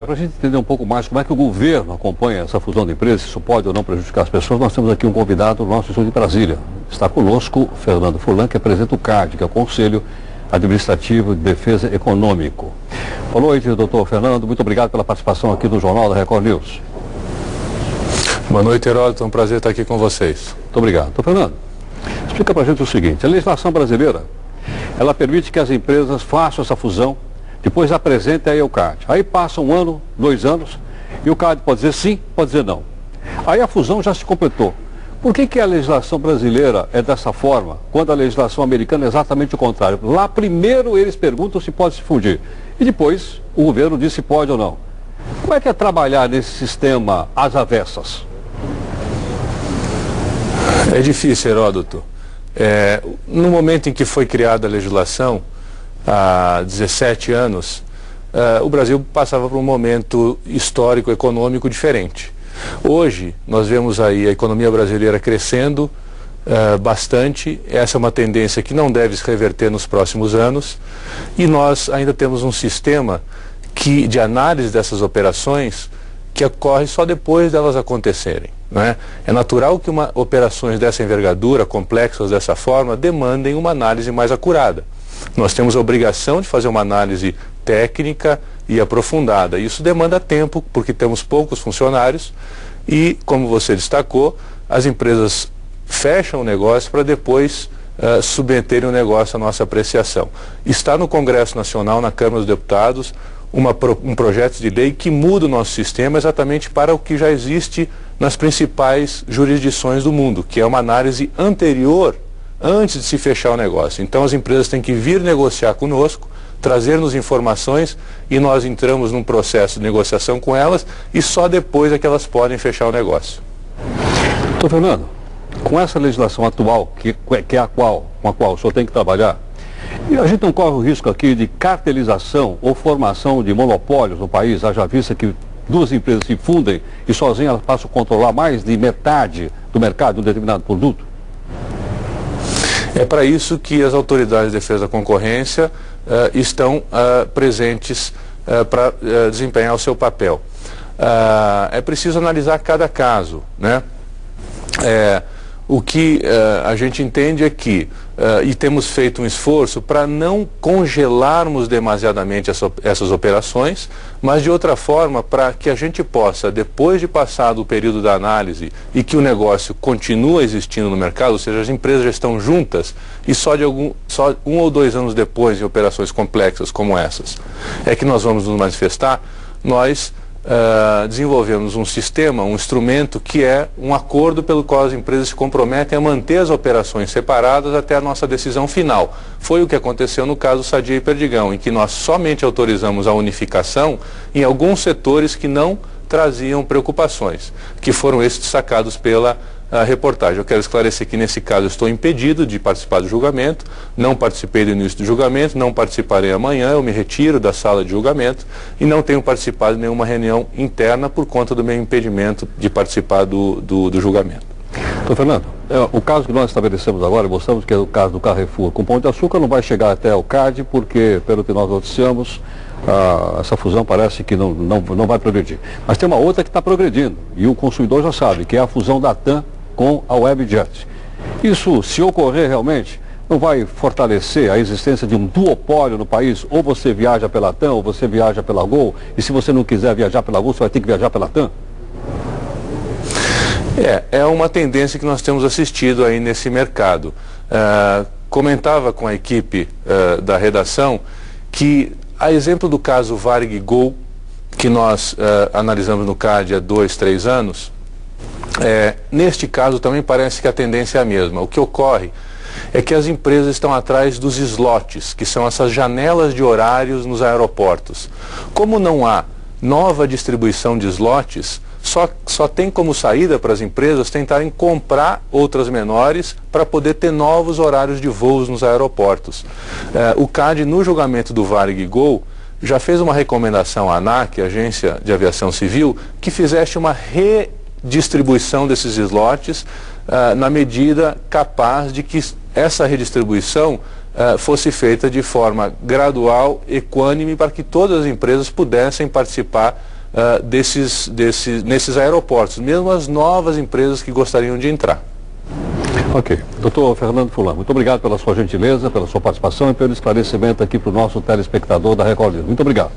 Para a gente entender um pouco mais como é que o governo acompanha essa fusão de empresas, se isso pode ou não prejudicar as pessoas, nós temos aqui um convidado do nosso estúdio de Brasília. Está conosco Fernando Furlan, que é presidente do CAD, que é o Conselho Administrativo de Defesa Econômico. Boa noite, doutor Fernando. Muito obrigado pela participação aqui no Jornal da Record News. Boa noite, Heródoto. É um prazer estar aqui com vocês. Muito obrigado. Doutor Fernando, explica para a gente o seguinte. A legislação brasileira, ela permite que as empresas façam essa fusão, depois apresenta aí ao CAD. Aí passa um ano, 2 anos, e o CAD pode dizer sim, pode dizer não. Aí a fusão já se completou. Por que a legislação brasileira é dessa forma, quando a legislação americana é exatamente o contrário? Lá primeiro eles perguntam se pode se fundir, e depois o governo diz se pode ou não. Como é que é trabalhar nesse sistema às avessas? É difícil, Heródoto. No momento em que foi criada a legislação, há 17 anos, o Brasil passava por um momento histórico, econômico diferente. Hoje, nós vemos aí a economia brasileira crescendo bastante. Essa é uma tendência que não deve se reverter nos próximos anos. E nós ainda temos um sistema de análise dessas operações que ocorre só depois delas acontecerem. Não é? É natural que operações dessa envergadura, complexas dessa forma, demandem uma análise mais acurada. Nós temos a obrigação de fazer uma análise técnica e aprofundada. Isso demanda tempo, porque temos poucos funcionários e, como você destacou, as empresas fecham o negócio para depois submeterem o negócio à nossa apreciação. Está no Congresso Nacional, na Câmara dos Deputados, um projeto de lei que muda o nosso sistema exatamente para o que já existe nas principais jurisdições do mundo, que é uma análise anterior antes de se fechar o negócio. Então as empresas têm que vir negociar conosco, trazer-nos informações e nós entramos num processo de negociação com elas e só depois é que elas podem fechar o negócio. Doutor Fernando, com essa legislação atual, com a qual o senhor tem que trabalhar, e a gente não corre o risco aqui de cartelização ou formação de monopólios no país, haja vista que duas empresas se fundem e sozinhas elas passam a controlar mais de metade do mercado de um determinado produto? É para isso que as autoridades de defesa da concorrência estão presentes para desempenhar o seu papel. É preciso analisar cada caso, né? O que a gente entende é que, e temos feito um esforço para não congelarmos demasiadamente essas operações, mas de outra forma para que a gente possa, depois de passado o período da análise e que o negócio continua existindo no mercado, ou seja, as empresas já estão juntas e só 1 ou 2 anos depois, em operações complexas como essas, é que nós vamos nos manifestar, nós desenvolvemos um sistema, um instrumento que é um acordo pelo qual as empresas se comprometem a manter as operações separadas até a nossa decisão final. Foi o que aconteceu no caso Sadia e Perdigão, em que nós somente autorizamos a unificação em alguns setores que não traziam preocupações, que foram esses destacados pela reportagem. Eu quero esclarecer que nesse caso eu estou impedido de participar do julgamento, não participei do início do julgamento, não participarei amanhã, eu me retiro da sala de julgamento e não tenho participado de nenhuma reunião interna por conta do meu impedimento de participar do julgamento. Doutor Fernando, o caso que nós estabelecemos agora, mostramos que é o caso do Carrefour com Pão de Açúcar, não vai chegar até o CAD porque, pelo que nós noticiamos, essa fusão parece que não vai progredir. Mas tem uma outra que está progredindo e o consumidor já sabe, que é a fusão da TAM com a Webjet. Isso, se ocorrer realmente, não vai fortalecer a existência de um duopólio no país? Ou você viaja pela TAM, ou você viaja pela Gol, e se você não quiser viajar pela Gol, você vai ter que viajar pela TAM? É uma tendência que nós temos assistido aí nesse mercado. Comentava com a equipe da redação que, a exemplo do caso Varig Gol, que nós analisamos no CAD há 2, 3 anos, neste caso também parece que a tendência é a mesma. O que ocorre é que as empresas estão atrás dos slots, que são essas janelas de horários nos aeroportos. Como não há nova distribuição de slots, só tem como saída para as empresas tentarem comprar outras menores para poder ter novos horários de voos nos aeroportos. O CAD, no julgamento do Varig Gol, já fez uma recomendação à ANAC, Agência de Aviação Civil, que fizesse uma redistribuição desses slots na medida capaz de que essa redistribuição fosse feita de forma gradual, equânime, para que todas as empresas pudessem participar nesses aeroportos, mesmo as novas empresas que gostariam de entrar. Ok. Doutor Fernando Fulan, muito obrigado pela sua gentileza, pela sua participação e pelo esclarecimento aqui para o nosso telespectador da Record News. Muito obrigado.